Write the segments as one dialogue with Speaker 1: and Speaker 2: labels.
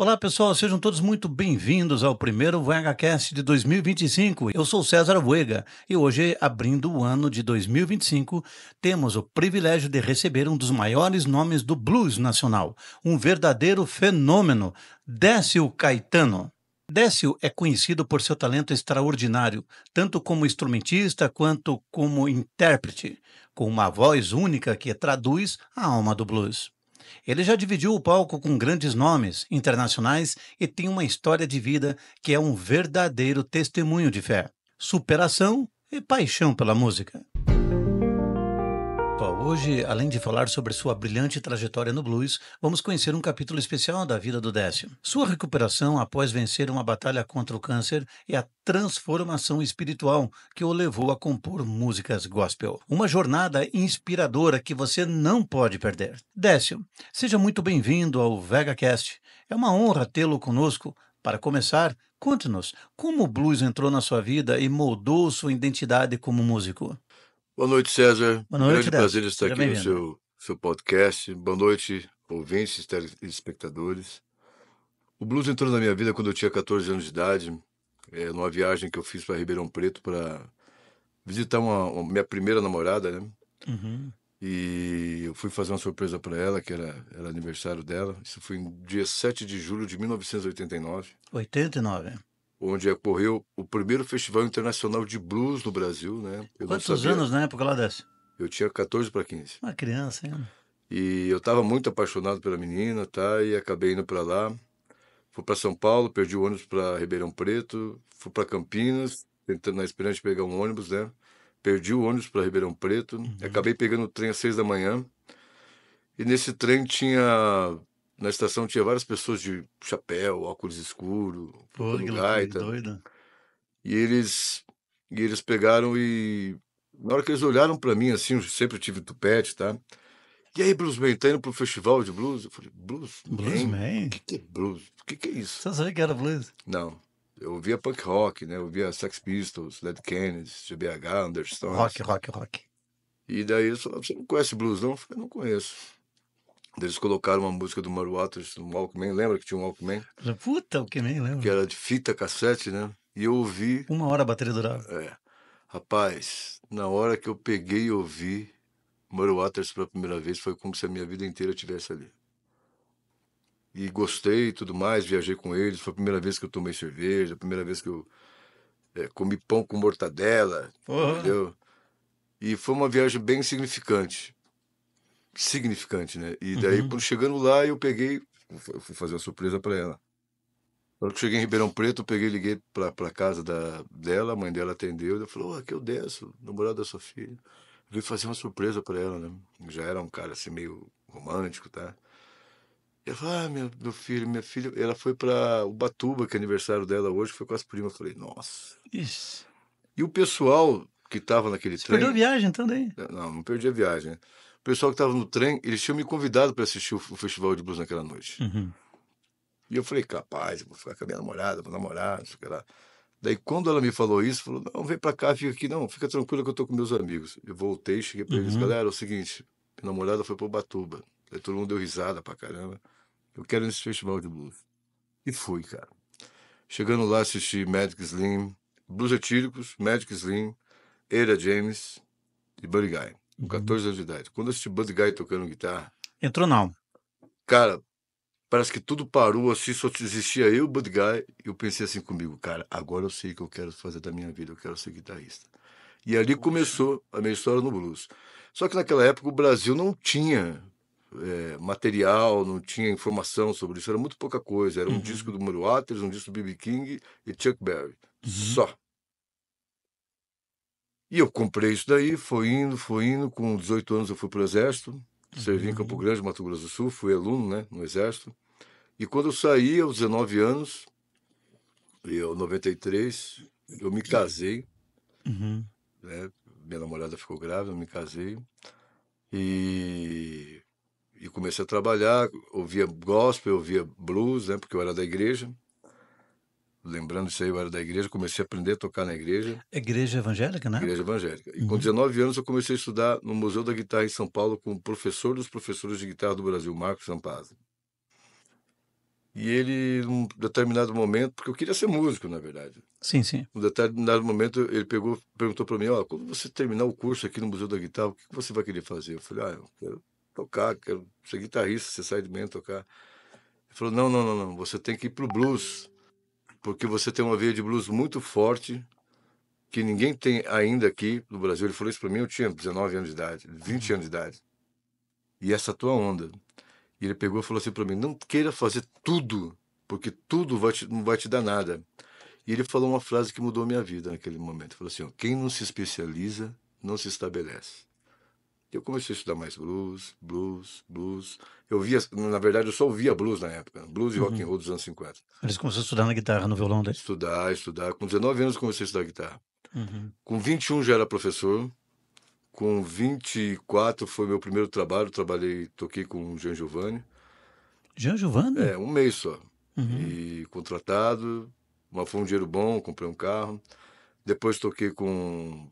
Speaker 1: Olá pessoal, sejam todos muito bem-vindos ao primeiro VHCast de 2025. Eu sou César Buega e hoje, abrindo o ano de 2025, temos o privilégio de receber um dos maiores nomes do blues nacional, um verdadeiro fenômeno, Décio Caetano. Décio é conhecido por seu talento extraordinário, tanto como instrumentista quanto como intérprete, com uma voz única que traduz a alma do blues. Ele já dividiu o palco com grandes nomes internacionais e tem uma história de vida que é um verdadeiro testemunho de fé, superação e paixão pela música. Hoje, além de falar sobre sua brilhante trajetória no blues, vamos conhecer um capítulo especial da vida do Décio. Sua recuperação após vencer uma batalha contra o câncer e a transformação espiritual que o levou a compor músicas gospel. Uma jornada inspiradora que você não pode perder. Décio, seja muito bem-vindo ao VegaCast. É uma honra tê-lo conosco. Para começar, conte-nos como o blues entrou na sua vida e moldou sua identidade como músico.
Speaker 2: Boa noite, César.
Speaker 1: Boa noite,
Speaker 2: Grande
Speaker 1: Décio.
Speaker 2: prazer estar
Speaker 1: Seja
Speaker 2: aqui no
Speaker 1: bem-vindo.
Speaker 2: seu podcast. Boa noite, ouvintes e telespectadores. O blues entrou na minha vida quando eu tinha 14 anos de idade, numa viagem que eu fiz para Ribeirão Preto para visitar minha primeira namorada, né?
Speaker 1: Uhum.
Speaker 2: E eu fui fazer uma surpresa para ela, que era aniversário dela. Isso foi no dia 7 de julho de 1989,
Speaker 1: 89.
Speaker 2: onde ocorreu o primeiro Festival Internacional de Blues no Brasil, né? Eu não
Speaker 1: Quantos
Speaker 2: sabia.
Speaker 1: anos na época lá dessa?
Speaker 2: Eu tinha 14 para 15.
Speaker 1: Uma criança, hein?
Speaker 2: E eu estava muito apaixonado pela menina, tá? E acabei indo para lá. Fui para São Paulo, perdi o ônibus para Ribeirão Preto, fui para Campinas, tentando na esperança de pegar um ônibus, né? Perdi o ônibus para Ribeirão Preto, acabei pegando o trem às 6 da manhã. E nesse trem na estação tinha várias pessoas de chapéu, óculos escuro,
Speaker 1: Pô,
Speaker 2: tocando
Speaker 1: que loucura, que
Speaker 2: gaita.
Speaker 1: doido.
Speaker 2: E eles pegaram e na hora que eles olharam para mim assim, eu sempre tive tupete, tá? E aí, Bluesman, tá indo pro festival de blues? Eu falei, Bluesman?
Speaker 1: Bluesman?
Speaker 2: O que é blues? O que é isso?
Speaker 1: Você não sabia que era blues?
Speaker 2: Não. Eu ouvia punk rock, né? Eu ouvia Sex Pistols, Dead Kennedys, GBH, Understones.
Speaker 1: Rock.
Speaker 2: E daí eles falaram, você não conhece blues, não? Eu falei, não conheço. Daí eles colocaram uma música do Muddy Waters no Walkman. Lembra que tinha um Walkman?
Speaker 1: Puta, o que nem
Speaker 2: Que
Speaker 1: lembro.
Speaker 2: era de fita cassete, né? E eu ouvi...
Speaker 1: 1 hora a bateria durava.
Speaker 2: Rapaz, na hora que eu peguei e ouvi Muddy Waters pela primeira vez, foi como se a minha vida inteira estivesse ali. E gostei e tudo mais, viajei com eles. Foi a primeira vez que eu tomei cerveja, a primeira vez que eu comi pão com mortadela,
Speaker 1: Porra.
Speaker 2: entendeu? E foi uma viagem bem significante. Significante, né? E daí, quando chegando lá, eu fui fazer uma surpresa para ela. Quando eu cheguei em Ribeirão Preto, eu liguei pra casa dela, a mãe dela atendeu, ela falou, aqui eu desço, namorado da sua filha. Eu vim fazer uma surpresa para ela, né? Já era um cara assim meio romântico, tá? Ela falou, meu filho, minha filha, ela foi para Ubatuba, que é aniversário dela hoje, foi com as primas. Eu falei, nossa.
Speaker 1: Ixi.
Speaker 2: E o pessoal que estava naquele
Speaker 1: Você
Speaker 2: trem...
Speaker 1: perdeu a viagem então daí?
Speaker 2: Não perdi a viagem, né? O pessoal que estava no trem, eles tinham me convidado para assistir o Festival de Blues naquela noite. E eu falei, capaz, eu vou ficar com a minha namorada, vou namorar, não sei o que lá. Daí, quando ela me falou isso, falou, não, vem pra cá, fica aqui, não, fica tranquilo que eu tô com meus amigos. Eu voltei, cheguei pra eles, galera, é o seguinte, minha namorada foi pro Ubatuba. Aí todo mundo deu risada pra caramba. Eu quero ir nesse festival de blues. E fui, cara. Chegando lá, assisti Magic Slim, Blues Etíricos, Magic Slim, Era James e Buddy Guy, com 14 anos de idade. Quando eu assisti Buddy Guy tocando guitarra,
Speaker 1: Entrou não.
Speaker 2: cara, parece que tudo parou assim, só existia eu e o Buddy Guy. E eu pensei assim comigo, cara, agora eu sei o que eu quero fazer da minha vida, eu quero ser guitarrista. E ali começou a minha história no blues. Só que naquela época o Brasil não tinha material, não tinha informação sobre isso, era muito pouca coisa. Era um disco do Muddy Waters, um disco do B.B. King e Chuck Berry. Só. E eu comprei isso daí, foi indo. Com 18 anos eu fui pro Exército, servi em Campo Grande, Mato Grosso do Sul, fui aluno, né, no Exército. E quando eu saí, aos 19 anos, e eu, 93, eu me casei, né? Minha namorada ficou grávida, eu me casei. E comecei a trabalhar, ouvia gospel, ouvia blues, né? Porque eu era da igreja. Lembrando isso aí, eu era da igreja, comecei a aprender a tocar na igreja.
Speaker 1: Igreja evangélica, né?
Speaker 2: Igreja evangélica. E com 19 anos eu comecei a estudar no Museu da Guitarra em São Paulo com o professor dos professores de guitarra do Brasil, Marcos Sampazzi. E ele, num determinado momento, porque eu queria ser músico, na verdade.
Speaker 1: Sim, sim.
Speaker 2: Num determinado momento, ele perguntou para mim, ó, quando você terminar o curso aqui no Museu da Guitarra, o que você vai querer fazer? Eu falei, eu quero tocar, quero ser guitarrista, você sai de mim tocar. Ele falou, não, você tem que ir pro blues, porque você tem uma veia de blues muito forte, que ninguém tem ainda aqui no Brasil. Ele falou isso para mim, eu tinha 19 anos de idade, 20 anos de idade. E essa tua onda. E ele pegou e falou assim para mim, não queira fazer tudo, porque tudo não vai te dar nada. E ele falou uma frase que mudou minha vida naquele momento. Ele falou assim, ó, quem não se especializa, não se estabelece. Eu comecei a estudar mais blues. Eu via, na verdade, eu só ouvia blues na época. Blues e rock and roll dos anos 50.
Speaker 1: Eles começaram a estudar na guitarra, no violão daí?
Speaker 2: Estudar. Com 19 anos eu comecei a estudar guitarra. Com 21 já era professor. Com 24 foi meu primeiro trabalho. Toquei com o Jean Giovanni.
Speaker 1: Jean Giovanni?
Speaker 2: Um mês só. E contratado. Mas foi um dinheiro bom, comprei um carro. Depois toquei com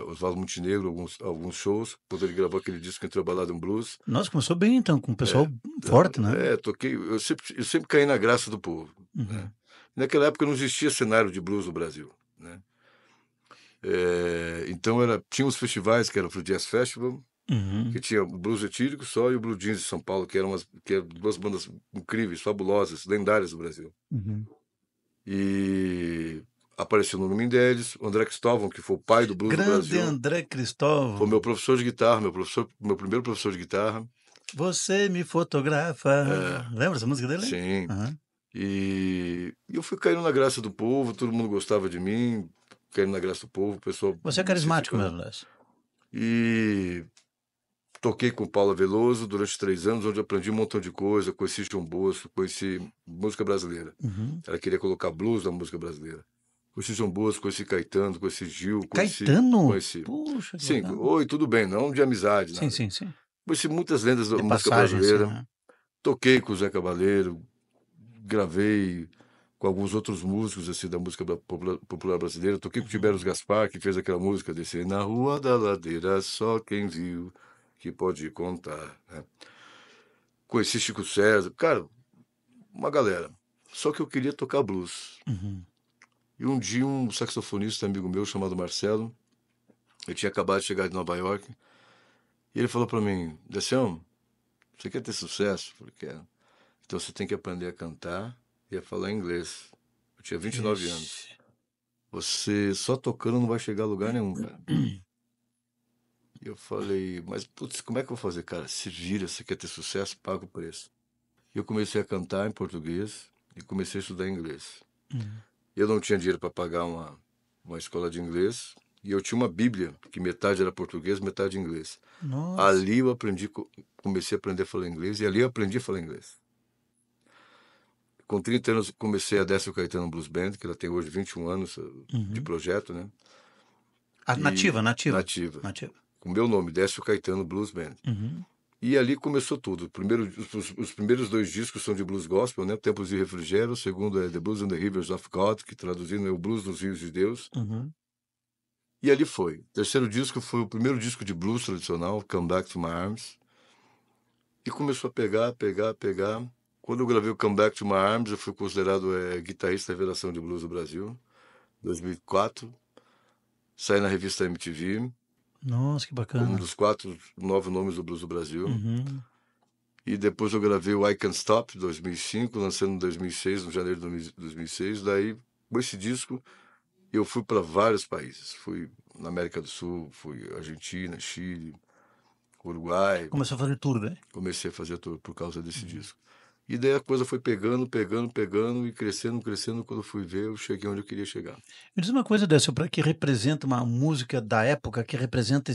Speaker 2: Oswaldo Montenegro, alguns shows, quando ele gravou aquele disco Entre a Balada e um Blues.
Speaker 1: Nossa, começou bem então, com um pessoal forte, né?
Speaker 2: Toquei, eu sempre caí na graça do povo. Né? Naquela época não existia cenário de blues no Brasil. Né? Então tinha os festivais, que era o Free Jazz Festival, que tinha o Blues Etílico só e o Blue Jeans de São Paulo, que eram duas bandas incríveis, fabulosas, lendárias do Brasil. E apareceu no nome deles, o André Cristóvão, que foi o pai do blues do Brasil.
Speaker 1: Grande André Cristóvão.
Speaker 2: Foi meu professor de guitarra, meu primeiro professor de guitarra.
Speaker 1: Você me fotografa. Lembra essa música dele?
Speaker 2: Sim. E eu fui caindo na graça do povo, todo mundo gostava de mim, caindo na graça do povo, o pessoal...
Speaker 1: Você é carismático mesmo, né?
Speaker 2: E toquei com Paula Veloso durante 3 anos, onde aprendi um montão de coisa, conheci João Bosco, conheci música brasileira. Ela queria colocar blues na música brasileira. Conheci João Bosco, conheci Caetano, conheci Gil,
Speaker 1: Caetano?
Speaker 2: Conheci.
Speaker 1: Puxa, que
Speaker 2: sim,
Speaker 1: legal.
Speaker 2: Oi, tudo bem, não de amizade, nada.
Speaker 1: Sim.
Speaker 2: Conheci muitas lendas da
Speaker 1: De
Speaker 2: música
Speaker 1: passagem,
Speaker 2: brasileira.
Speaker 1: assim, né?
Speaker 2: Toquei com o Zé Cabaleiro, gravei com alguns outros músicos assim, da música popular brasileira. Toquei com o Tibério Gaspar, que fez aquela música Descer na Rua da Ladeira, só quem viu que pode contar. Né? Conheci Chico César, cara, uma galera. Só que eu queria tocar blues. E um dia um saxofonista amigo meu chamado Marcelo, eu tinha acabado de chegar de Nova York, e ele falou para mim, Deção, você quer ter sucesso? Eu falei, quero. Então você tem que aprender a cantar e a falar inglês. Eu tinha 29 anos. Você só tocando não vai chegar a lugar nenhum, cara. E eu falei, mas putz, como é que eu vou fazer, cara? Se vira, você quer ter sucesso, paga o preço. E eu comecei a cantar em português e comecei a estudar inglês. Eu não tinha dinheiro para pagar uma escola de inglês e eu tinha uma Bíblia, que metade era português, metade inglês.
Speaker 1: Nossa.
Speaker 2: Ali eu comecei a aprender a falar inglês e ali eu aprendi a falar inglês. Com 30 anos comecei a Décio Caetano Blues Band, que ela tem hoje 21 anos de projeto, né?
Speaker 1: Nativa.
Speaker 2: Com meu nome, Décio Caetano Blues Band. E ali começou tudo. Os primeiros 2 discos são de blues gospel, né? Tempos de Refrigério. O segundo é The Blues and the Rivers of God, que traduzindo é o Blues nos Rios de Deus. E ali foi. O terceiro disco foi o primeiro disco de blues tradicional, Come Back to My Arms. E começou a pegar. Quando eu gravei o Come Back to My Arms, eu fui considerado guitarrista revelação de blues do Brasil. 2004. Saí na revista MTV.
Speaker 1: Nossa, que bacana.
Speaker 2: Um dos 4 novos nomes do blues do Brasil. E depois eu gravei o I Can't Stop, 2005, lançando em 2006, no janeiro de 2006. Daí, com esse disco, eu fui para vários países. Fui na América do Sul, fui Argentina, Chile, Uruguai.
Speaker 1: Começou a fazer tudo, né?
Speaker 2: Comecei a fazer tudo por causa desse disco. E daí a coisa foi pegando e crescendo. Quando eu fui ver, eu cheguei onde eu queria chegar.
Speaker 1: Me diz uma coisa, Décio, para que representa uma música da época, que representa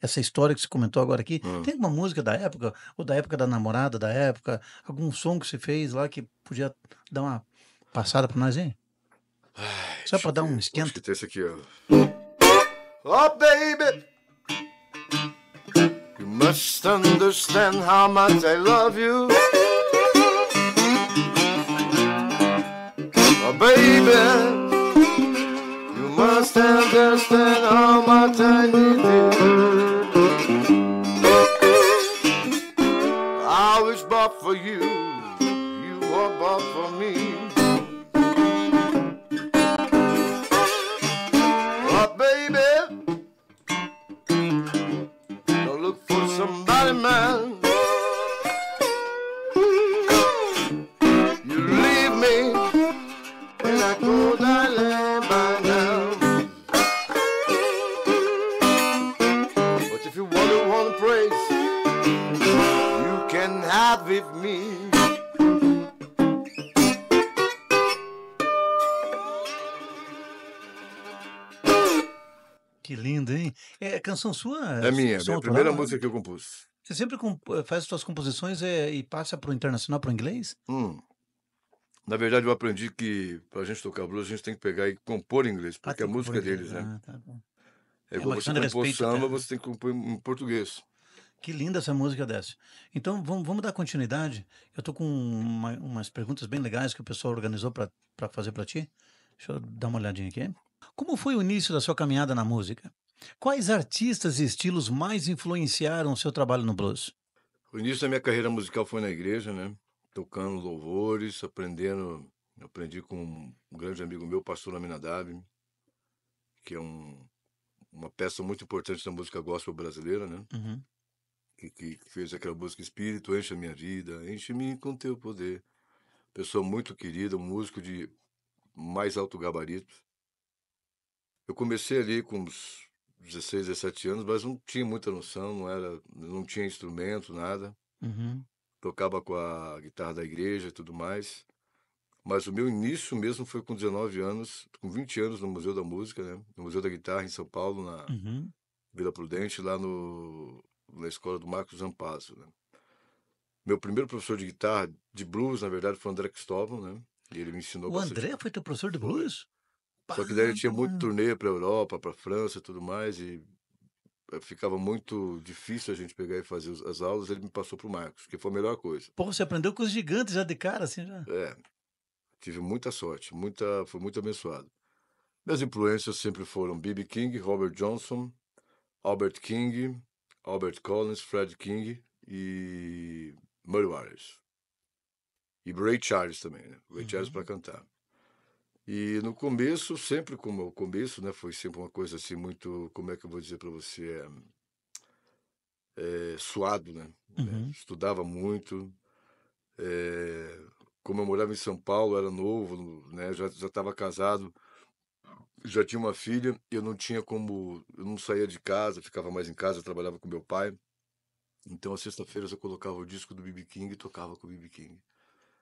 Speaker 1: essa história que você comentou agora aqui. Tem alguma música da época, ou da época da namorada, da época, algum som que você fez lá que podia dar uma passada para nós, hein? Só para dar um esquenta.
Speaker 2: Acho que tem esse aqui, ó. Oh, baby, you must understand how much I love you. Oh, baby, you must understand how much I need you. I was bought for you, you fought for me. Oh, baby, don't look for somebody, man. You leave me when I go down by now. But if you want to praise, you can have with me.
Speaker 1: Que lindo, hein? É canção sua?
Speaker 2: É minha
Speaker 1: Som
Speaker 2: primeira
Speaker 1: autoral?
Speaker 2: música que eu compus.
Speaker 1: Você sempre faz suas composições e passa para o internacional, para o inglês?
Speaker 2: Na verdade, eu aprendi que pra gente tocar blues, a gente tem que pegar e compor em inglês,
Speaker 1: Ah,
Speaker 2: porque a
Speaker 1: tem que compor em
Speaker 2: música é
Speaker 1: inglês.
Speaker 2: deles, né?
Speaker 1: Ah, tá bom.
Speaker 2: É
Speaker 1: É
Speaker 2: igual
Speaker 1: uma
Speaker 2: você
Speaker 1: questão de
Speaker 2: compor
Speaker 1: respeito
Speaker 2: samba,
Speaker 1: até, né?
Speaker 2: você tem que compor em português.
Speaker 1: Que linda essa música dessa. Então, vamos dar continuidade. Eu tô com umas perguntas bem legais que o pessoal organizou para fazer para ti. Deixa eu dar uma olhadinha aqui. Como foi o início da sua caminhada na música? Quais artistas e estilos mais influenciaram o seu trabalho no blues?
Speaker 2: O início da minha carreira musical foi na igreja, né? Tocando louvores, aprendi com um grande amigo meu, pastor Aminadab, que é uma peça muito importante da música gospel brasileira, né?
Speaker 1: Uhum.
Speaker 2: Que fez aquela música Espírito, enche a minha vida, enche-me com teu poder. Pessoa muito querida, um músico de mais alto gabarito. Eu comecei ali com uns 16, 17 anos, mas não tinha muita noção, não tinha instrumento, nada.
Speaker 1: Uhum.
Speaker 2: Tocava com a guitarra da igreja e tudo mais. Mas o meu início mesmo foi com 19 anos, com 20 anos no Museu da Música, né? No Museu da Guitarra em São Paulo, na
Speaker 1: Uhum.
Speaker 2: Vila Prudente, lá na escola do Marcos Zampasso, né? Meu primeiro professor de guitarra, de blues, na verdade, foi o André Cristóvão, né? E ele me ensinou
Speaker 1: O
Speaker 2: bastante.
Speaker 1: André foi teu professor de
Speaker 2: Foi.
Speaker 1: blues?
Speaker 2: Só que daí ele
Speaker 1: Pá,
Speaker 2: tinha muito
Speaker 1: mano.
Speaker 2: turnê para Europa, para França e tudo mais, e ficava muito difícil a gente pegar e fazer as aulas. Ele me passou pro Marcos, que foi a melhor coisa.
Speaker 1: Pô, você aprendeu com os gigantes já de cara, assim, já.
Speaker 2: Tive muita sorte, fui muito abençoado. Minhas influências sempre foram B.B. King, Robert Johnson, Albert King, Albert Collins, Fred King e Muddy Waters. E Ray Charles também, né? Ray Charles para cantar. E no começo, sempre como o começo, né? Foi sempre uma coisa assim muito, como é que eu vou dizer para você, suado, né?
Speaker 1: Uhum.
Speaker 2: Estudava muito. Como eu morava em São Paulo, era novo, né? Já estava casado, já tinha uma filha, eu não saía de casa, ficava mais em casa, trabalhava com meu pai. Então, às sexta-feiras eu colocava o disco do B.B. King e tocava com o B.B. King.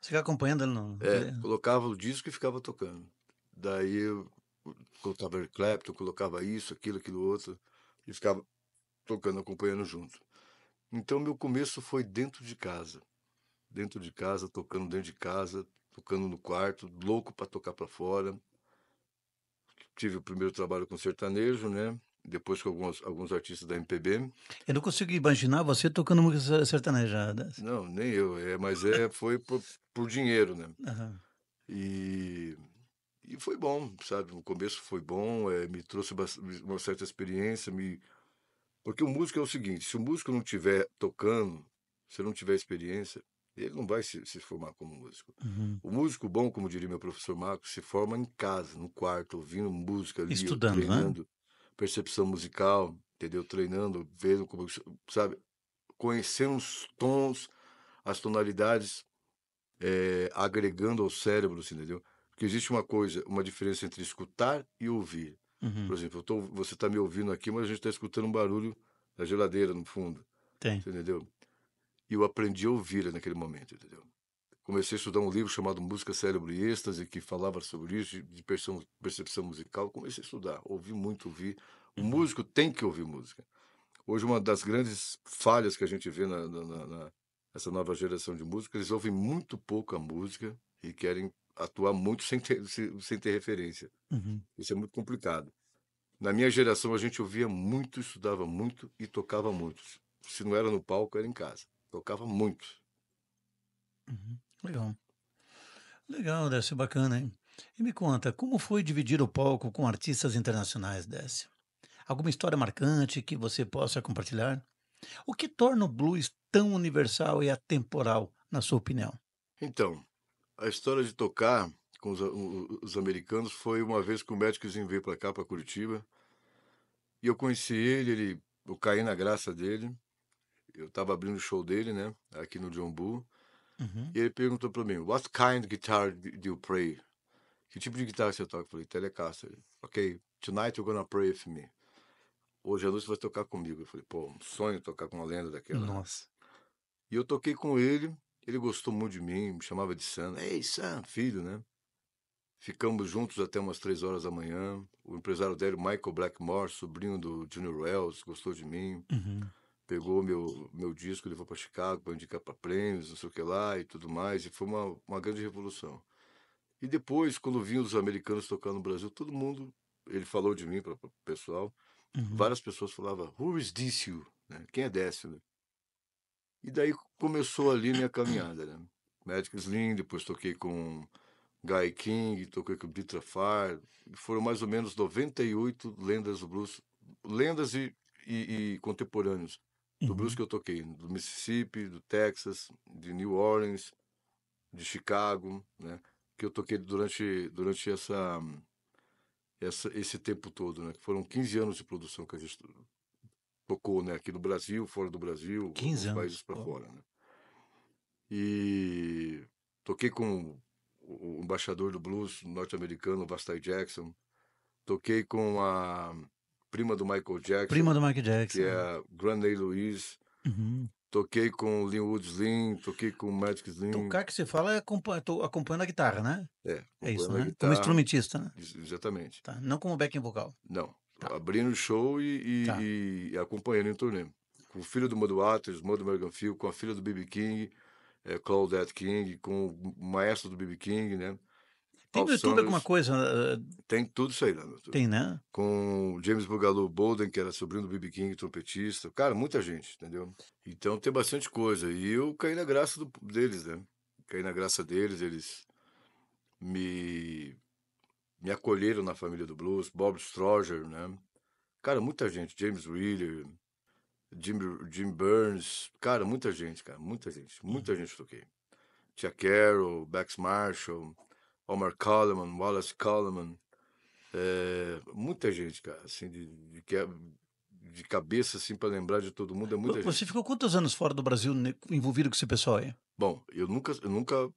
Speaker 1: Você fica acompanhando ele no...
Speaker 2: Colocava o disco e ficava tocando. Daí eu colocava Eric Clapton, colocava isso, aquilo outro, e ficava tocando, acompanhando junto. Então, meu começo foi dentro de casa. Dentro de casa, tocando dentro de casa, tocando no quarto, louco para tocar para fora. Tive o primeiro trabalho com sertanejo, né? Depois com alguns artistas da MPB.
Speaker 1: Eu não consigo imaginar você tocando música sertanejada.
Speaker 2: Não, nem eu, mas foi por dinheiro, né?
Speaker 1: Aham.
Speaker 2: E foi bom, sabe? No começo foi bom, me trouxe uma certa experiência, porque o músico é o seguinte, se o músico não estiver tocando, se não tiver experiência, ele não vai se formar como músico.
Speaker 1: Uhum.
Speaker 2: O músico bom, como diria meu professor Marcos, se forma em casa, no quarto, ouvindo música ali,
Speaker 1: Estudando, né?
Speaker 2: treinando percepção musical, entendeu? Treinando, vendo como, sabe? Conhecendo os tons, as tonalidades, agregando ao cérebro, assim, entendeu? Porque existe uma diferença entre escutar e ouvir.
Speaker 1: Uhum.
Speaker 2: Por exemplo, você está me ouvindo aqui, mas a gente está escutando um barulho da geladeira no fundo.
Speaker 1: Tem.
Speaker 2: Você entendeu? E eu aprendi a ouvir naquele momento, entendeu? Comecei a estudar um livro chamado Música, Cérebro e Êxtase, que falava sobre isso, de percepção musical. Comecei a estudar, ouvi muito, ouvir. O músico tem que ouvir música. Hoje, uma das grandes falhas que a gente vê nessa nova geração de músicos, eles ouvem muito pouco a música e querem atuar muito sem ter referência.
Speaker 1: Uhum.
Speaker 2: Isso é muito complicado. Na minha geração, a gente ouvia muito, estudava muito e tocava muito. Se não era no palco, era em casa. Tocava muito.
Speaker 1: Uhum. Legal. Legal, Décio, bacana, hein? E me conta, como foi dividir o palco com artistas internacionais, Décio? Alguma história marcante que você possa compartilhar? O que torna o blues tão universal e atemporal, na sua opinião?
Speaker 2: Então, A história de tocar com os americanos foi uma vez que o Magiczinho veio pra cá, pra Curitiba, e eu conheci eu caí na graça dele. Eu tava abrindo o show dele, né, aqui no John Bull,
Speaker 1: Uhum.
Speaker 2: e ele perguntou pra mim, "What kind of guitar do you play?" Que tipo de guitarra você toca? Eu falei, Telecaster. Ok, tonight you're gonna pray with me. Hoje à noite você vai tocar comigo. Eu falei, pô, um sonho tocar com uma lenda daquela, né?
Speaker 1: Nossa.
Speaker 2: E eu toquei com ele gostou muito de mim, me chamava de Sam. Ei, Sam, filho, né? Ficamos juntos até umas 3 horas da manhã. O empresário dele, Michael Blackmore, sobrinho do Junior Wells, gostou de mim.
Speaker 1: Uhum.
Speaker 2: Pegou meu disco, levou para Chicago para indicar para prêmios, não sei o que lá e tudo mais. E foi uma grande revolução. E depois, quando vinham os americanos tocando no Brasil, todo mundo, ele falou de mim para o pessoal.
Speaker 1: Uhum.
Speaker 2: Várias pessoas falavam, Who is Décio? Né? Quem é Décio? Né? E daí começou ali minha caminhada, né? Magic Slim, depois toquei com Guy King, toquei com Peter Farr. Foram mais ou menos 98 lendas do blues, lendas e contemporâneos do blues
Speaker 1: Uhum.
Speaker 2: que eu toquei, do Mississippi, do Texas, de New Orleans, de Chicago, né? Que eu toquei durante esse tempo todo, né? Que foram 15 anos de produção que a gente tocou, né? Aqui no Brasil, fora do Brasil,
Speaker 1: 15
Speaker 2: alguns
Speaker 1: anos.
Speaker 2: países para
Speaker 1: Pô.
Speaker 2: fora, né? E toquei com o embaixador do blues norte-americano, Vastai Jackson. Toquei com a prima do Michael
Speaker 1: Prima
Speaker 2: Jackson,
Speaker 1: do Mike
Speaker 2: que é
Speaker 1: Jackson.
Speaker 2: a Granny Louise.
Speaker 1: Uhum.
Speaker 2: Toquei com o Linwood Slim, toquei com o Magic Slim.
Speaker 1: Tocar que você fala é acompanhando a guitarra, né? É isso,
Speaker 2: Acompanhando a
Speaker 1: né? Como
Speaker 2: guitarra.
Speaker 1: instrumentista, né?
Speaker 2: Exatamente.
Speaker 1: Tá. Não como backing vocal.
Speaker 2: Não,
Speaker 1: Tá.
Speaker 2: abrindo o show
Speaker 1: Tá.
Speaker 2: e acompanhando em turnê. Com o filho do Muddy Waters, Muddy Morganfield, com a filha do B.B. King, Claudette King, com o maestro do B.B. King, né?
Speaker 1: Tem
Speaker 2: Al
Speaker 1: no YouTube alguma
Speaker 2: Summers,
Speaker 1: coisa?
Speaker 2: tem tudo isso aí lá no YouTube.
Speaker 1: Tem, né?
Speaker 2: Com o James Boogaloo Bolden, que era sobrinho do B.B. King, trompetista. Cara, muita gente, entendeu? Então tem bastante coisa. E eu caí na graça deles, né? Caí na graça deles, eles me, me acolheram na família do blues. Bob Stroger, né? Cara, muita gente. James Wheeler, Jim, Jim Burns. Cara, muita gente, cara. Muita gente. Muita
Speaker 1: Uhum.
Speaker 2: gente toquei. Tia Carroll, Bex Marshall, Omar Coleman, Wallace Coleman. Muita gente, cara, assim, de cabeça, assim, para lembrar de todo mundo, é muita
Speaker 1: Você
Speaker 2: gente.
Speaker 1: ficou quantos anos fora do Brasil envolvido com esse pessoal aí?
Speaker 2: Bom, eu nunca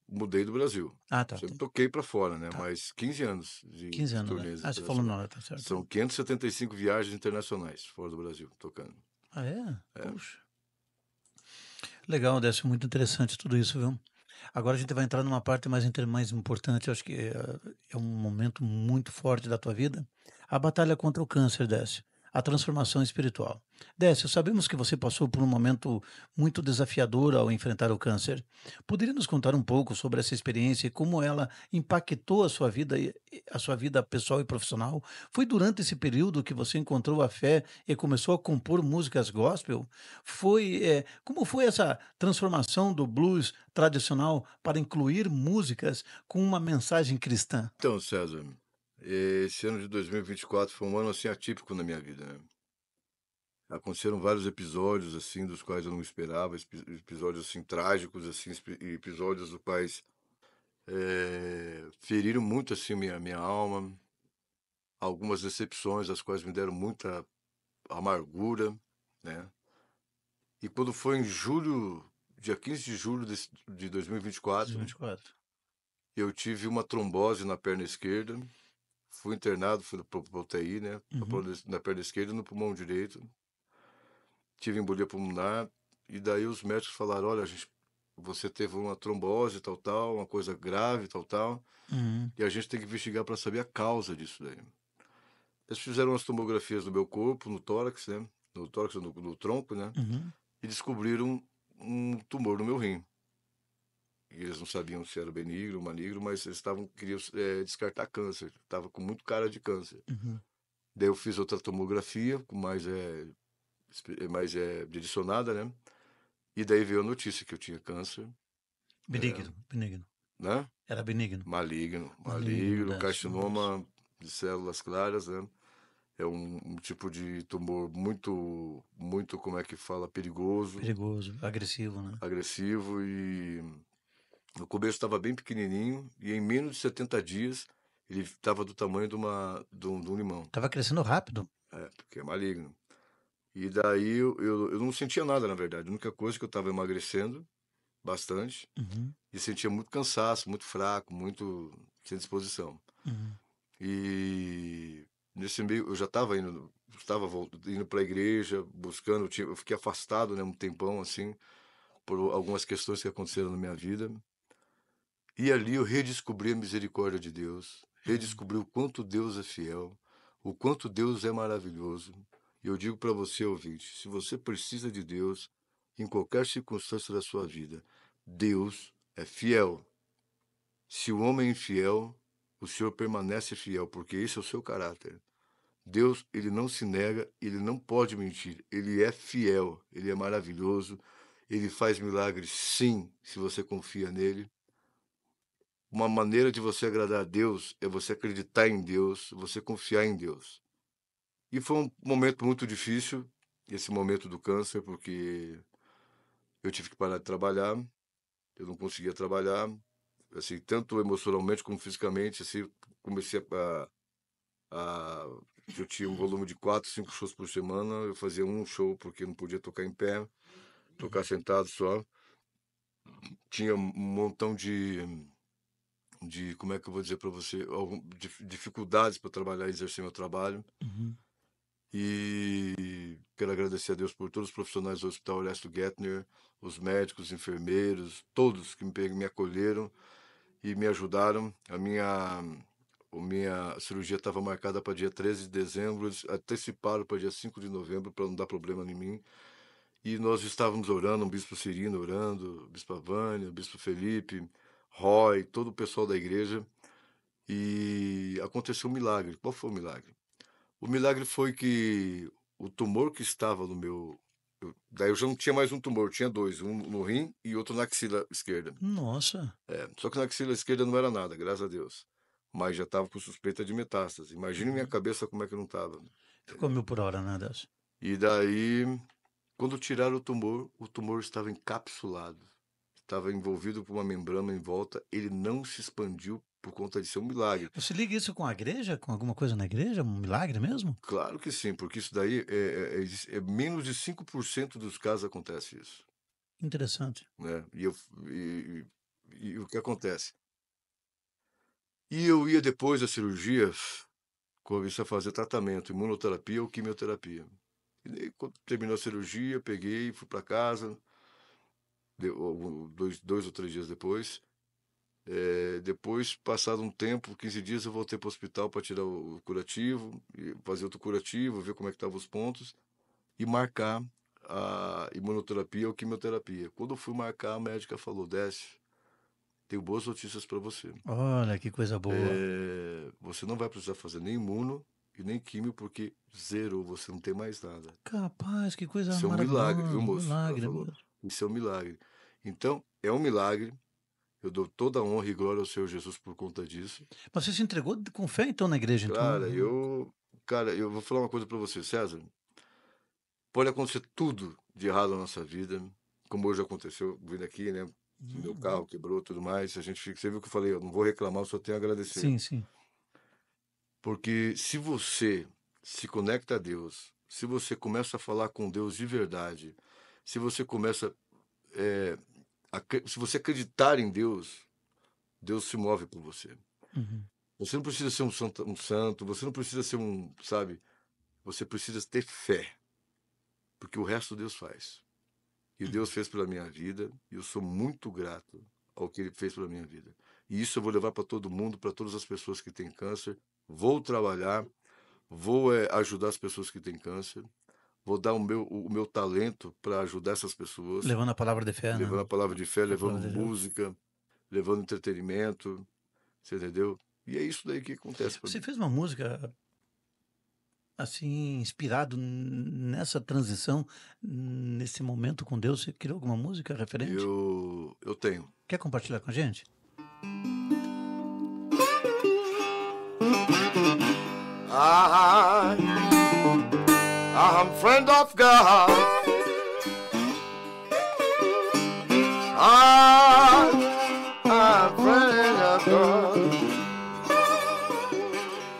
Speaker 2: mudei do Brasil.
Speaker 1: Ah, tá.
Speaker 2: Sempre toquei para fora, né?
Speaker 1: Tá.
Speaker 2: Mas 15 anos
Speaker 1: 15
Speaker 2: de
Speaker 1: anos, né?
Speaker 2: turnês
Speaker 1: Ah, você falou
Speaker 2: internacionais.
Speaker 1: não, tá certo.
Speaker 2: São 575 viagens internacionais fora do Brasil, tocando.
Speaker 1: Ah, é?
Speaker 2: É.
Speaker 1: Puxa. Legal, Décio, muito interessante tudo isso, viu? Agora a gente vai entrar numa parte mais importante, eu acho que é um momento muito forte da tua vida, a batalha contra o câncer, Décio, a transformação espiritual. Décio, sabemos que você passou por um momento muito desafiador ao enfrentar o câncer. Poderia nos contar um pouco sobre essa experiência e como ela impactou a sua vida, a sua vida pessoal e profissional? Foi durante esse período que você encontrou a fé e começou a compor músicas gospel? Como foi essa transformação do blues tradicional para incluir músicas com uma mensagem cristã?
Speaker 2: Então, César, esse ano de 2024 foi um ano, assim, atípico na minha vida, né? Aconteceram vários episódios, assim, dos quais eu não esperava, episódios, assim, trágicos, assim, episódios dos quais feriram muito, assim, minha alma. Algumas decepções, as quais me deram muita amargura, né? E quando foi em julho, dia 15 de julho de 2024,
Speaker 1: 24.
Speaker 2: eu tive uma trombose na perna esquerda, fui internado, fui para UTI, né?
Speaker 1: Uhum.
Speaker 2: Na perna esquerda e no pulmão direito. Tive embolia pulmonar, e daí os médicos falaram, olha, você teve uma trombose, tal, tal, uma coisa grave, tal, tal,
Speaker 1: Uhum.
Speaker 2: e a gente tem que investigar para saber a causa disso daí. Eles fizeram as tomografias no meu corpo, no tórax, né? No tórax, no tronco, né?
Speaker 1: Uhum.
Speaker 2: E descobriram um tumor no meu rim. E eles não sabiam se era benigno ou maligno, mas eles queriam descartar câncer. Estava com muito cara de câncer.
Speaker 1: Uhum.
Speaker 2: Daí eu fiz outra tomografia, com mais direcionada, né? E daí veio a notícia que eu tinha câncer, é,
Speaker 1: Benigno, benigno.
Speaker 2: né?
Speaker 1: Era benigno. Maligno,
Speaker 2: Maligno,
Speaker 1: Décio. Nossa.
Speaker 2: carcinoma de células claras, né? É um tipo de tumor muito, muito, como é que fala, perigoso,
Speaker 1: Perigoso, agressivo, né?
Speaker 2: agressivo No começo estava bem pequenininho e em menos de 70 dias ele estava do tamanho de um limão.
Speaker 1: Tava crescendo rápido.
Speaker 2: Porque é maligno. E daí eu não sentia nada, na verdade. A única coisa que eu estava emagrecendo bastante e sentia muito cansaço, muito fraco, muito sem disposição. E nesse meio eu já estava indo para a igreja, buscando, eu fiquei afastado, né, um tempão assim, por algumas questões que aconteceram na minha vida. E ali eu redescobri a misericórdia de Deus, redescobri o quanto Deus é fiel, o quanto Deus é maravilhoso. E eu digo para você, ouvinte, se você precisa de Deus, em qualquer circunstância da sua vida, Deus é fiel. Se o homem é infiel, o Senhor permanece fiel, porque esse é o seu caráter. Deus, ele não se nega, ele não pode mentir, ele é fiel, ele é maravilhoso, ele faz milagres sim, se você confia nele. Uma maneira de você agradar a Deus é você acreditar em Deus, você confiar em Deus. E foi um momento muito difícil, esse momento do câncer, porque eu tive que parar de trabalhar, eu não conseguia trabalhar, assim, tanto emocionalmente como fisicamente, assim, comecei eu tinha um volume de 4, 5 shows por semana, eu fazia um show porque não podia tocar em pé, tocar sentado só. Tinha um montão como é que eu vou dizer para você, dificuldades para trabalhar e exercer meu trabalho. E quero agradecer a Deus por todos os profissionais do Hospital Honesto Gettner, os médicos, os enfermeiros, todos que me acolheram e me ajudaram. A minha cirurgia estava marcada para dia 13 de dezembro, eles anteciparam para dia 5 de novembro para não dar problema em mim. E nós estávamos orando, o Bispo Cirino orando, o Bispo Vânia, o Bispo Felipe, Roy, todo o pessoal da igreja. E aconteceu um milagre. Qual foi o milagre? O milagre foi que o tumor que estava no meu... Daí eu já não tinha mais um tumor, tinha dois, um no rim e outro na axila esquerda.
Speaker 1: Nossa.
Speaker 2: Só que na axila esquerda não era nada, graças a Deus. Mas já estava com suspeita de metástase. Imagine minha cabeça como é que não estava.
Speaker 1: Ficou 1000 por hora, né, Deus?
Speaker 2: E daí, quando tiraram o tumor estava encapsulado. Estava envolvido por uma membrana em volta. Ele não se expandiu por conta de ser um milagre.
Speaker 1: Você liga isso com a igreja? Com alguma coisa na igreja? Um milagre mesmo?
Speaker 2: Claro que sim, porque isso daí é menos de 5% dos casos acontece isso.
Speaker 1: Interessante.
Speaker 2: Né? E o que acontece? E eu ia depois da cirurgia, comecei a fazer tratamento, imunoterapia ou quimioterapia. E daí, quando terminou a cirurgia, peguei, fui para casa, dois ou 3 dias depois. Depois, passado um tempo, 15 dias, eu voltei para o hospital para tirar o curativo, fazer outro curativo, ver como é que estavam os pontos e marcar a imunoterapia ou quimioterapia. Quando eu fui marcar, a médica falou: Décio, tenho boas notícias para você.
Speaker 1: Olha, que coisa boa.
Speaker 2: Você não vai precisar fazer nem imuno e nem químio, porque zerou, você não tem mais nada.
Speaker 1: Capaz, que coisa
Speaker 2: Isso é um milagre, viu, moço?
Speaker 1: Milagre mesmo.
Speaker 2: Isso é um milagre. Então, é um milagre. Eu dou toda a honra e glória ao Senhor Jesus por conta disso.
Speaker 1: Mas você se entregou com fé, então, na igreja?
Speaker 2: Cara,
Speaker 1: então?
Speaker 2: eu vou falar uma coisa para você, César. Pode acontecer tudo de errado na nossa vida, como hoje aconteceu, vindo aqui, né? Meu carro quebrou, tudo mais. Você viu que eu falei, eu não vou reclamar, eu só tenho a agradecer.
Speaker 1: Sim, sim.
Speaker 2: Porque se você se conecta a Deus, se você começa a falar com Deus de verdade, se você começa se você acreditar em Deus, Deus se move por você. Você não precisa ser um santo, você não precisa ser sabe? Você precisa ter fé, porque o resto Deus faz. E Deus fez pela minha vida, e eu sou muito grato ao que Ele fez pela minha vida. E isso eu vou levar para todo mundo, para todas as pessoas que têm câncer. Vou trabalhar, vou ajudar as pessoas que têm câncer. Vou dar o meu talento para ajudar essas pessoas.
Speaker 1: Levando a palavra de fé,
Speaker 2: Levando a palavra de fé, levando música, levando entretenimento. Você entendeu? E é isso daí que acontece.
Speaker 1: Você fez uma música assim, inspirado nessa transição, nesse momento com Deus? Você criou alguma música referente?
Speaker 2: Eu tenho.
Speaker 1: Quer compartilhar com a gente?
Speaker 2: I'm friend of God.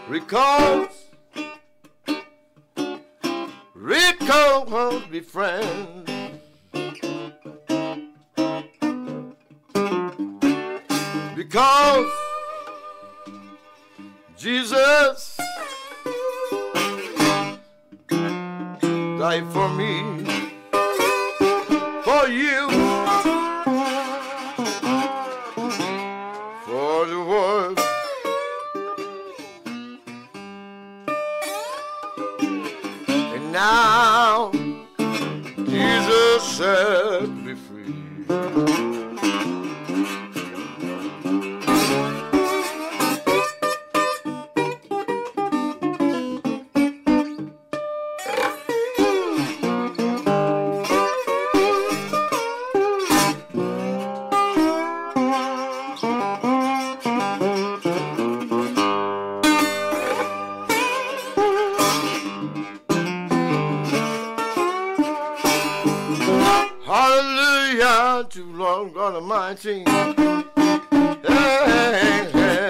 Speaker 2: Recalls, recall won't be friends. Because Jesus died for me, for you, for the world. And now Jesus set me free. Hallelujah to Lord God Almighty. Hey, hey.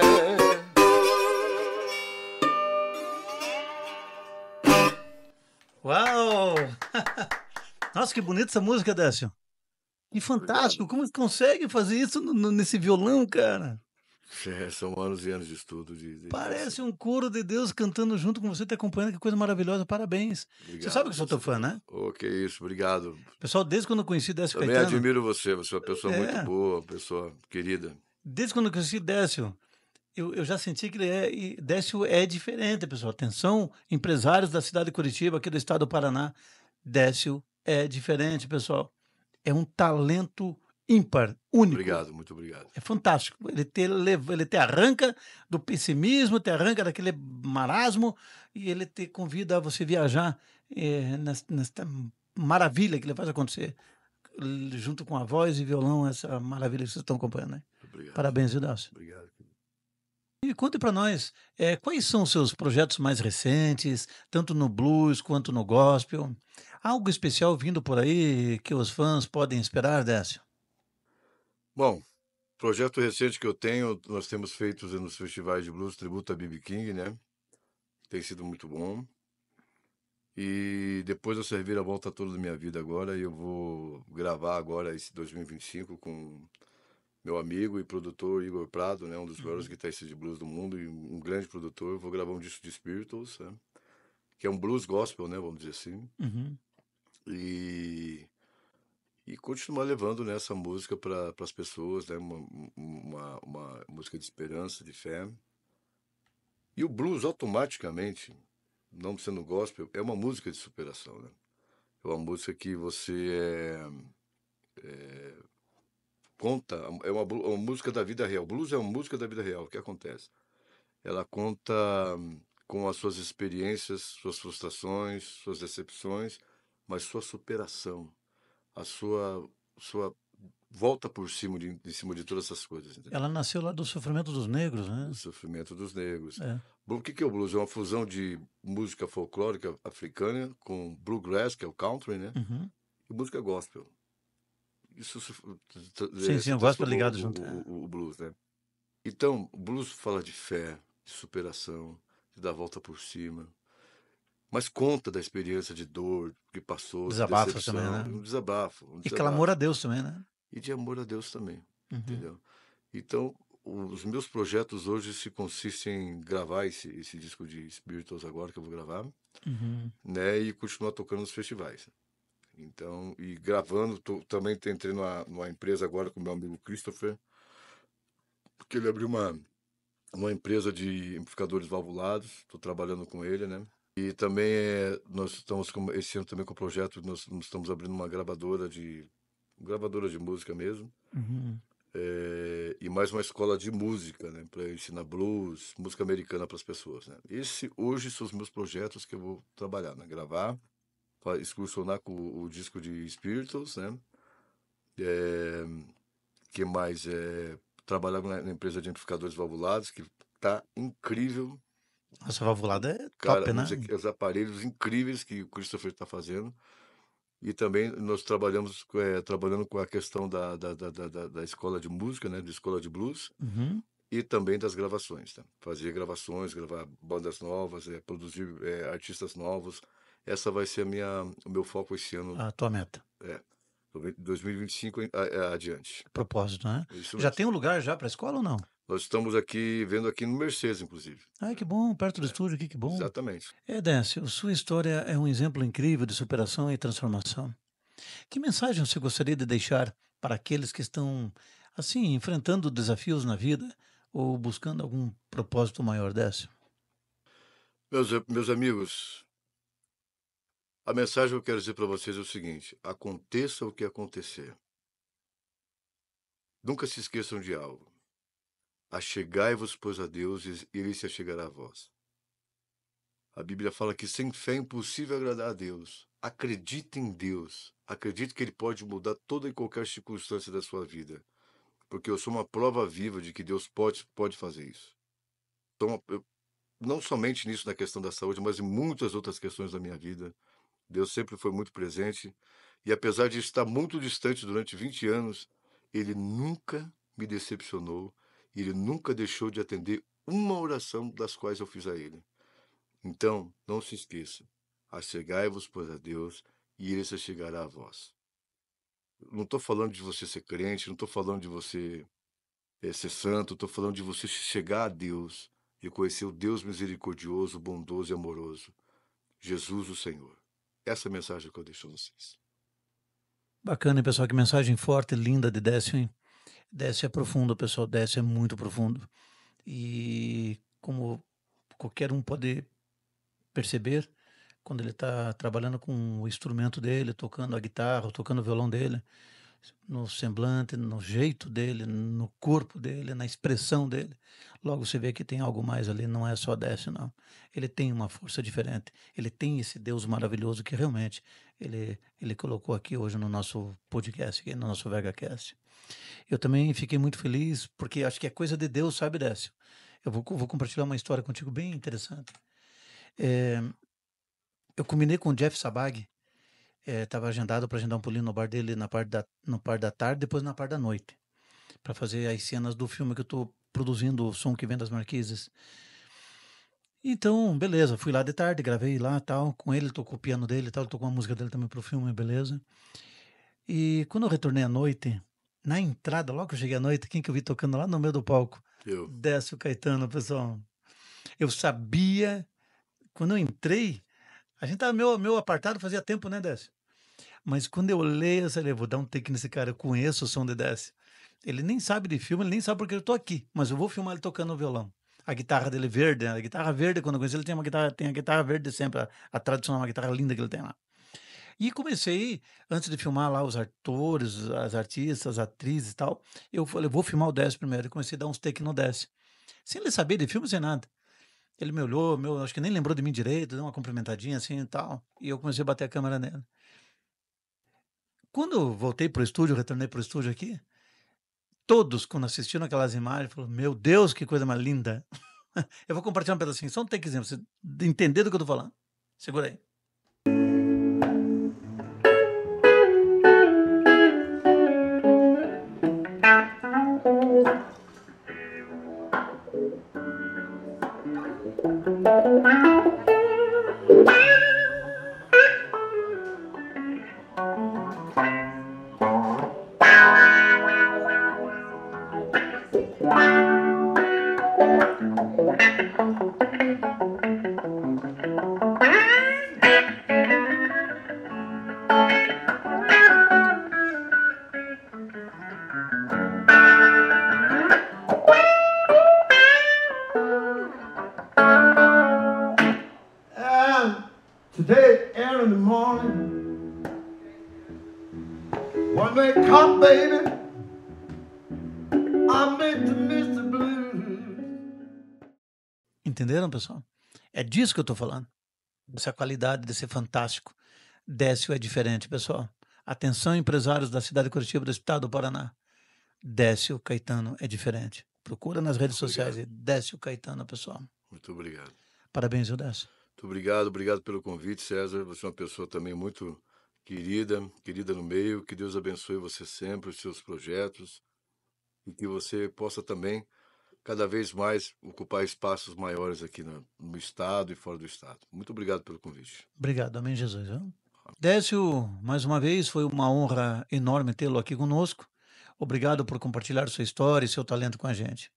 Speaker 1: Uau! Nossa, que bonita essa música, Décio. E fantástico, como você consegue fazer isso nesse violão, cara?
Speaker 2: São anos e anos de estudo.
Speaker 1: Parece um coro de Deus cantando junto com você, te acompanhando, que coisa maravilhosa, parabéns.
Speaker 2: Obrigado,
Speaker 1: você sabe que eu sou teu fã, né?
Speaker 2: Oh, que isso, obrigado.
Speaker 1: Pessoal, desde quando eu conheci Décio
Speaker 2: Também
Speaker 1: Caetano...
Speaker 2: admiro você, você é uma pessoa muito boa, uma pessoa querida.
Speaker 1: Desde quando eu conheci Décio, eu já senti que Décio é diferente, pessoal. Atenção, empresários da cidade de Curitiba, aqui do estado do Paraná. Décio é diferente, pessoal. É um talento ímpar, único.
Speaker 2: Obrigado, muito obrigado.
Speaker 1: É fantástico. Ele te arranca do pessimismo, te arranca daquele marasmo e ele te convida a você viajar nesta maravilha que ele faz acontecer. Junto com a voz e violão, essa maravilha que vocês estão acompanhando. Né?
Speaker 2: Obrigado.
Speaker 1: Parabéns, Dácio.
Speaker 2: Obrigado.
Speaker 1: E conte para nós, quais são os seus projetos mais recentes, tanto no blues quanto no gospel? Algo especial vindo por aí que os fãs podem esperar, Décio?
Speaker 2: Bom, projeto recente que eu tenho, nós temos feito nos festivais de blues, tributo a B.B. King, né? Tem sido muito bom. E depois dessa reviravolta toda da minha vida agora, eu vou gravar agora esse 2025 com meu amigo e produtor Igor Prado, né? Um dos maiores guitarristas de blues do mundo e um grande produtor. Vou gravar um disco de Spirituals, né? Que é um blues gospel, né? Vamos dizer assim.
Speaker 1: Uhum.
Speaker 2: E continuar levando, né, essa música para as pessoas, né? Uma música de esperança, de fé. E o blues, automaticamente, não sendo gospel, é uma música de superação, né? É uma música que você conta, é uma música da vida real. Blues é uma música da vida real. O que acontece? Ela conta com as suas experiências, suas frustrações, suas decepções, mas sua superação, a sua volta por cima de cima de todas essas coisas. Entendeu?
Speaker 1: Ela nasceu lá do sofrimento dos negros, né?
Speaker 2: Do sofrimento dos negros.
Speaker 1: É.
Speaker 2: O que é o blues? É uma fusão de música folclórica africana com bluegrass, que é o country, né?
Speaker 1: Uhum.
Speaker 2: E música gospel. Isso
Speaker 1: Sim, o gospel ligado junto.
Speaker 2: O blues, né? Então, o blues fala de fé, de superação, de dar a volta por cima. Mas conta da experiência de dor que passou,
Speaker 1: Desabafo
Speaker 2: de decepção,
Speaker 1: também, né?
Speaker 2: um desabafo.
Speaker 1: E clamor a Deus também, né?
Speaker 2: E de amor a Deus também,
Speaker 1: Uhum.
Speaker 2: entendeu? Então, os meus projetos hoje se consistem em gravar esse disco de Spirituals agora, que eu vou gravar, né? E continuar tocando nos festivais. Então, e gravando, também entrei numa empresa agora com meu amigo Christopher, porque ele abriu uma empresa de amplificadores valvulados, estou trabalhando com ele, né? E também nós estamos esse ano também com o projeto, nós estamos abrindo uma gravadora de música mesmo, e mais uma escola de música, né? Para ensinar blues, música americana para as pessoas, né? Hoje são os meus projetos que eu vou trabalhar, né? Gravar, excursionar com o disco de Spirituals, né? Que mais? Trabalhar na empresa de amplificadores valvulados, que tá incrível.
Speaker 1: Essa valvulada é
Speaker 2: Cara,
Speaker 1: top, né?
Speaker 2: Os aparelhos incríveis que o Christopher está fazendo. E também nós trabalhando com a questão da escola de música, né? Da escola de blues. e também das gravações, né? Fazer gravações, gravar bandas novas, produzir artistas novos. Essa vai ser o meu foco esse ano,
Speaker 1: A tua meta.
Speaker 2: 2025 adiante.
Speaker 1: Propósito, né?
Speaker 2: Isso
Speaker 1: Já
Speaker 2: mesmo.
Speaker 1: tem um lugar já para a escola ou não?
Speaker 2: Nós estamos aqui vendo aqui no Mercedes, inclusive.
Speaker 1: Ai, que bom, perto do estúdio aqui, que bom.
Speaker 2: Exatamente.
Speaker 1: Décio, sua história é um exemplo incrível de superação e transformação. Que mensagem você gostaria de deixar para aqueles que estão, assim, enfrentando desafios na vida ou buscando algum propósito maior, Décio?
Speaker 2: Meus amigos, a mensagem que eu quero dizer para vocês é o seguinte: aconteça o que acontecer. Nunca se esqueçam de algo. Achegai-vos, pois, a Deus, e ele se achegará a vós. A Bíblia fala que sem fé é impossível agradar a Deus. Acredite em Deus. Acredite que Ele pode mudar toda e qualquer circunstância da sua vida. Porque eu sou uma prova viva de que Deus pode fazer isso. Então, não somente nisso, na questão da saúde, mas em muitas outras questões da minha vida. Deus sempre foi muito presente. E apesar de estar muito distante durante 20 anos, Ele nunca me decepcionou. E Ele nunca deixou de atender uma oração das quais eu fiz a Ele. Então, não se esqueça, achegai-vos, pois, a Deus, e ele se chegará a vós. Não estou falando de você ser crente, não estou falando de você ser santo, estou falando de você chegar a Deus e conhecer o Deus misericordioso, bondoso e amoroso, Jesus o Senhor. Essa é a mensagem que eu deixo a vocês.
Speaker 1: Bacana, hein, pessoal? Que mensagem forte, linda de Décio, hein? Décio é profundo, pessoal. Décio é muito profundo. E como qualquer um pode perceber, quando ele está trabalhando com o instrumento dele, tocando a guitarra, tocando o violão dele, no semblante, no jeito dele, no corpo dele, na expressão dele, logo você vê que tem algo mais ali, não é só Décio, não. Ele tem uma força diferente, ele tem esse Deus maravilhoso que realmente ele colocou aqui hoje no nosso podcast, aqui no nosso VegaCast. Eu também fiquei muito feliz, porque acho que é coisa de Deus, sabe, Décio? Eu vou compartilhar uma história contigo bem interessante. Eu combinei com o Jeff Sabag, estava agendado para agendar um pulinho no bar dele no par da tarde, depois na par da noite, para fazer as cenas do filme que eu estou produzindo, o som que vem das Marquises. Então, beleza, fui lá de tarde, gravei lá tal, com ele, tocou o piano dele tal, tocou a música dele também pro filme, beleza. E quando eu retornei à noite, na entrada, logo que eu cheguei à noite, quem que eu vi tocando lá no meio do palco?
Speaker 2: Eu.
Speaker 1: Décio Caetano, pessoal. Eu sabia, quando eu entrei, a gente tava meio apartado, fazia tempo, né, Décio? Mas quando eu olhei, eu falei, vou dar um take nesse cara, eu conheço o som de Décio. Ele nem sabe de filme, ele nem sabe porque eu tô aqui, mas eu vou filmar ele tocando o violão. A guitarra dele verde, né? A guitarra verde, quando eu conheci ele, tem a guitarra verde sempre, a tradicional, uma guitarra linda que ele tem lá. E comecei, antes de filmar lá os atores, as artistas, as atrizes e tal, eu falei, vou filmar o Décio primeiro. E comecei a dar uns take no Décio. Sem ele saber de filme, sem nada. Ele me olhou, acho que nem lembrou de mim direito, deu uma cumprimentadinha assim e tal. E eu comecei a bater a câmera nele. Quando eu voltei pro estúdio, retornei pro estúdio aqui, todos, quando assistiram aquelas imagens, falaram, meu Deus, que coisa mais linda. Eu vou compartilhar um pedacinho, só um takezinho, pra você entender do que eu tô falando. Segura aí.
Speaker 3: Today, early in the morning, one day cop, baby, I met the Mr. Blues.
Speaker 1: Entenderam, pessoal? É disso que eu tô falando. Dessa qualidade, desse fantástico. Décio é diferente, pessoal. Atenção, empresários da cidade de Curitiba, do estado do Paraná. Décio Caetano é diferente. Procura nas redes sociais e Décio Caetano, pessoal.
Speaker 2: Muito obrigado.
Speaker 1: Parabéns, viu, Décio?
Speaker 2: Muito obrigado pelo convite, César. Você é uma pessoa também muito querida no meio. Que Deus abençoe você sempre, os seus projetos, e que você possa também cada vez mais ocupar espaços maiores aqui no estado e fora do estado. Muito obrigado pelo convite.
Speaker 1: Obrigado, amém, Jesus. Viu? Décio, mais uma vez, foi uma honra enorme tê-lo aqui conosco. Obrigado por compartilhar sua história e seu talento com a gente.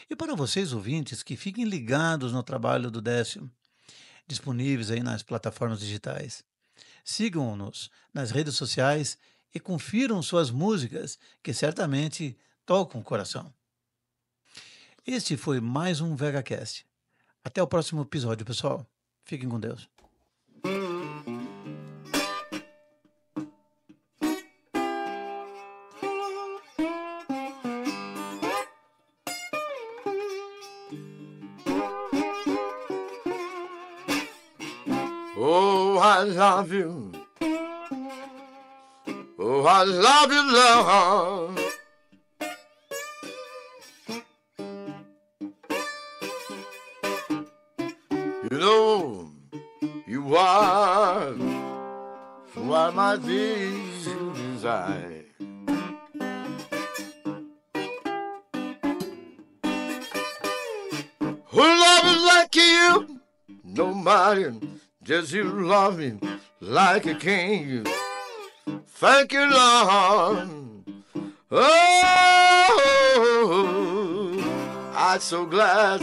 Speaker 1: E para vocês, ouvintes, que fiquem ligados no trabalho do Décio, disponíveis aí nas plataformas digitais. Sigam-nos nas redes sociais e confiram suas músicas, que certamente tocam o coração. Este foi mais um VegaCast. Até o próximo episódio, pessoal. Fiquem com Deus.
Speaker 2: Oh, I love you. Oh, I love you, Lord. You know, you are what my desire. Who love me like you? Nobody. Just you love me like a king. Thank you, Lord. Oh, I'm so glad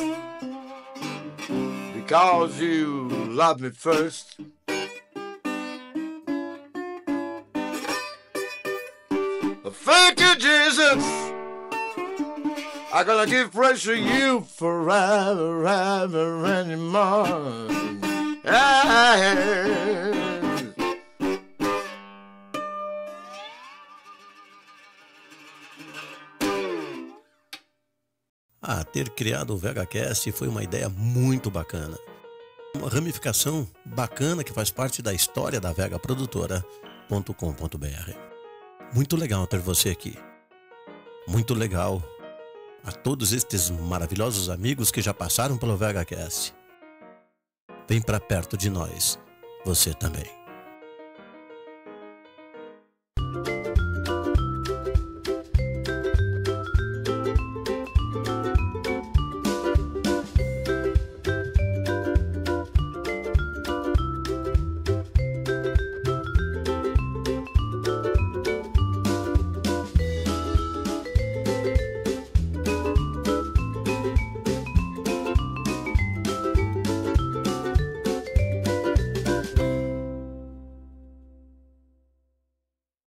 Speaker 2: because you love me first. Thank you, Jesus. I'm gonna give praise to you forever, ever, anymore.
Speaker 1: Ter criado o VegaCast foi uma ideia muito bacana. Uma ramificação bacana que faz parte da história da vegaprodutora.com.br. Muito legal ter você aqui. Muito legal a todos estes maravilhosos amigos que já passaram pelo VegaCast. Vem para perto de nós, você também.